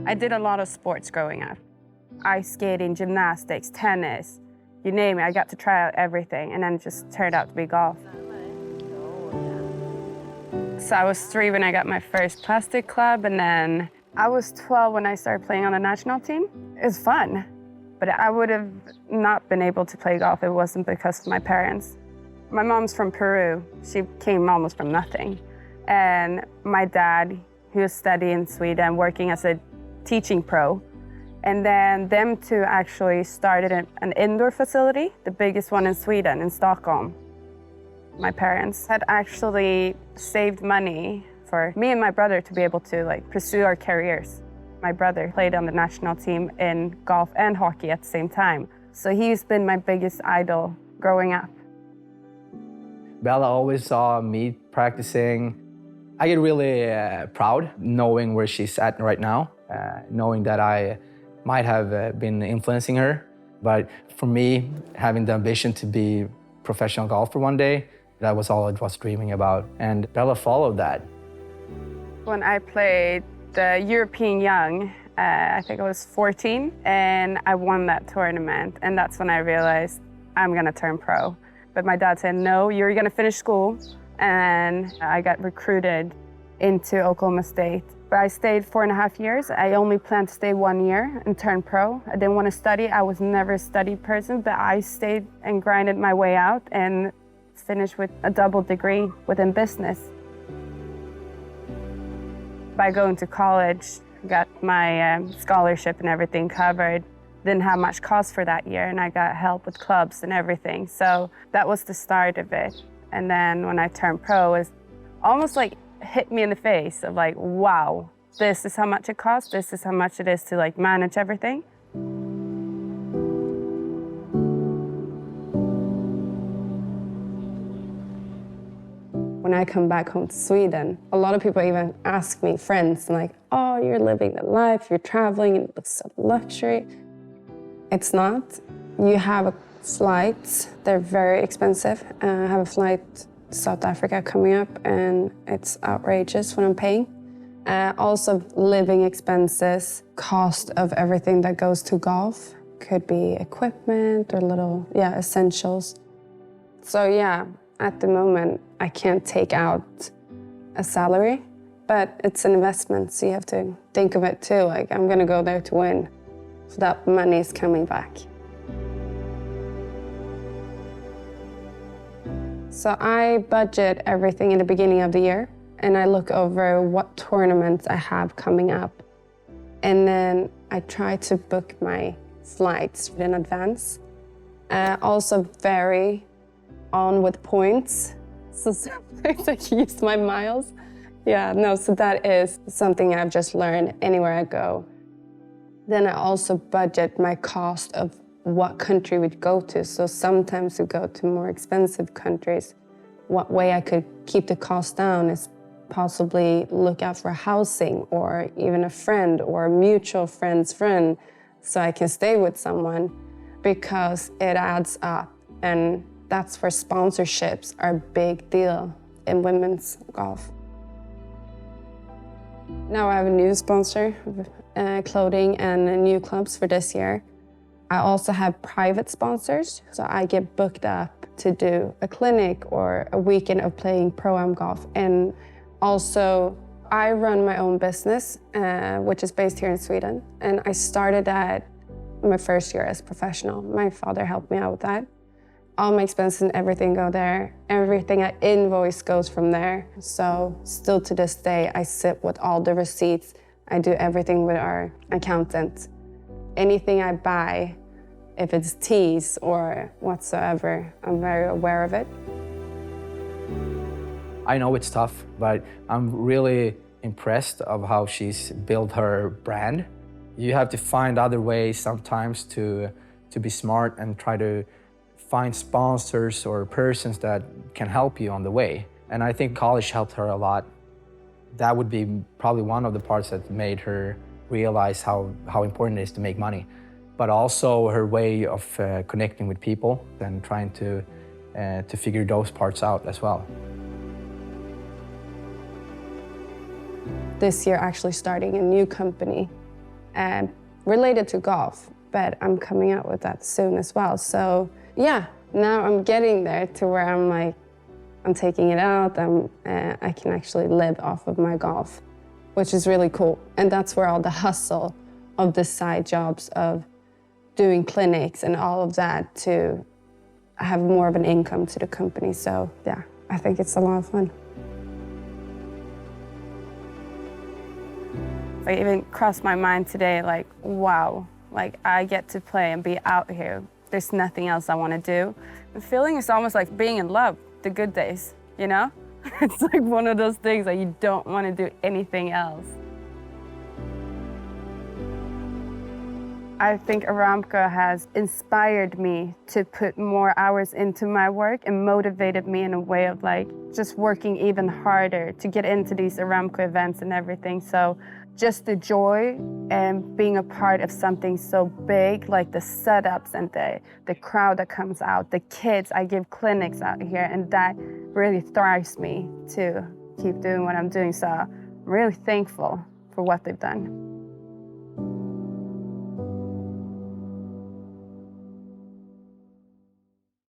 I did a lot of sports growing up. Ice skating, gymnastics, tennis, you name it. I got to try out everything, and then it just turned out to be golf. So I was 3 when I got my first plastic club, and then I was 12 when I started playing on the national team. It was fun, but I would have not been able to play golf if it wasn't because of my parents. My mom's from Peru. She came almost from nothing. And my dad, he was studying in Sweden, working as a teaching pro. And then them two actually started an indoor facility, the biggest one in Sweden, in Stockholm. My parents had actually saved money for me and my brother to be able to pursue our careers. My brother played on the national team in golf and hockey at the same time. So he's been my biggest idol growing up. Bella always saw me practicing. I get really proud knowing where she's at right now, knowing that I might have been influencing her. But for me, having the ambition to be a professional golfer one day, that was all I was dreaming about. And Bella followed that. When I played the European Young, I think I was 14, and I won that tournament. And that's when I realized I'm gonna turn pro. But my dad said, no, you're gonna finish school. And I got recruited into Oklahoma State. But I stayed 4.5 years. I only planned to stay 1 year and turn pro. I didn't want to study. I was never a study person, but I stayed and grinded my way out and finished with a double degree within business. By going to college, got my scholarship and everything covered. Didn't have much cost for that year, and I got help with clubs and everything. So that was the start of it. And then when I turned pro, it was almost like hit me in the face of wow, this is how much it costs, this is how much it is to manage everything. When I come back home to Sweden, a lot of people even ask me, friends, oh, you're living the life, you're traveling, and it looks so luxury. It's not. You have flights, they're very expensive. I have a flight to South Africa coming up, and it's outrageous what I'm paying. Also, living expenses, cost of everything that goes to golf. Could be equipment or little, essentials. So yeah, at the moment, I can't take out a salary, but it's an investment, so you have to think of it too, I'm gonna go there to win. So that money is coming back. So I budget everything in the beginning of the year, and I look over what tournaments I have coming up. And then I try to book my flights in advance. Also vary on with points. So sometimes I use my miles. So that is something I've just learned anywhere I go. Then I also budget my cost of what country we'd go to. So sometimes we go to more expensive countries. What way I could keep the cost down is possibly look out for housing or even a friend or a mutual friend's friend so I can stay with someone, because it adds up. And that's where sponsorships are a big deal in women's golf. Now I have a new sponsor, clothing and new clubs for this year. I also have private sponsors, so I get booked up to do a clinic or a weekend of playing Pro-Am golf. And also, I run my own business, which is based here in Sweden. And I started that my first year as professional. My father helped me out with that. All my expenses and everything go there. Everything I invoice goes from there. So still to this day, I sit with all the receipts. I do everything with our accountant. Anything I buy, if it's teas or whatsoever, I'm very aware of it. I know it's tough, but I'm really impressed of how she's built her brand. You have to find other ways sometimes to be smart and try to find sponsors or persons that can help you on the way. And I think college helped her a lot. That would be probably one of the parts that made her realize how important it is to make money. But also her way of connecting with people and trying to figure those parts out as well. This year, actually starting a new company related to golf, but I'm coming out with that soon as well. So yeah, now I'm getting there to where I'm like, I'm taking it out, I can actually live off of my golf, which is really cool. And that's where all the hustle of the side jobs of doing clinics and all of that to have more of an income to the company. So yeah, I think it's a lot of fun. It even crossed my mind today, like, wow, like I get to play and be out here. There's nothing else I want to do. The feeling is almost like being in love, the good days, you know? It's like one of those things that you don't want to do anything else. I think Aramco has inspired me to put more hours into my work and motivated me in a way of like just working even harder to get into these Aramco events and everything. So just the joy and being a part of something so big, like the setups and the crowd that comes out, the kids, I give clinics out here, and that really thrives me to keep doing what I'm doing. So I'm really thankful for what they've done.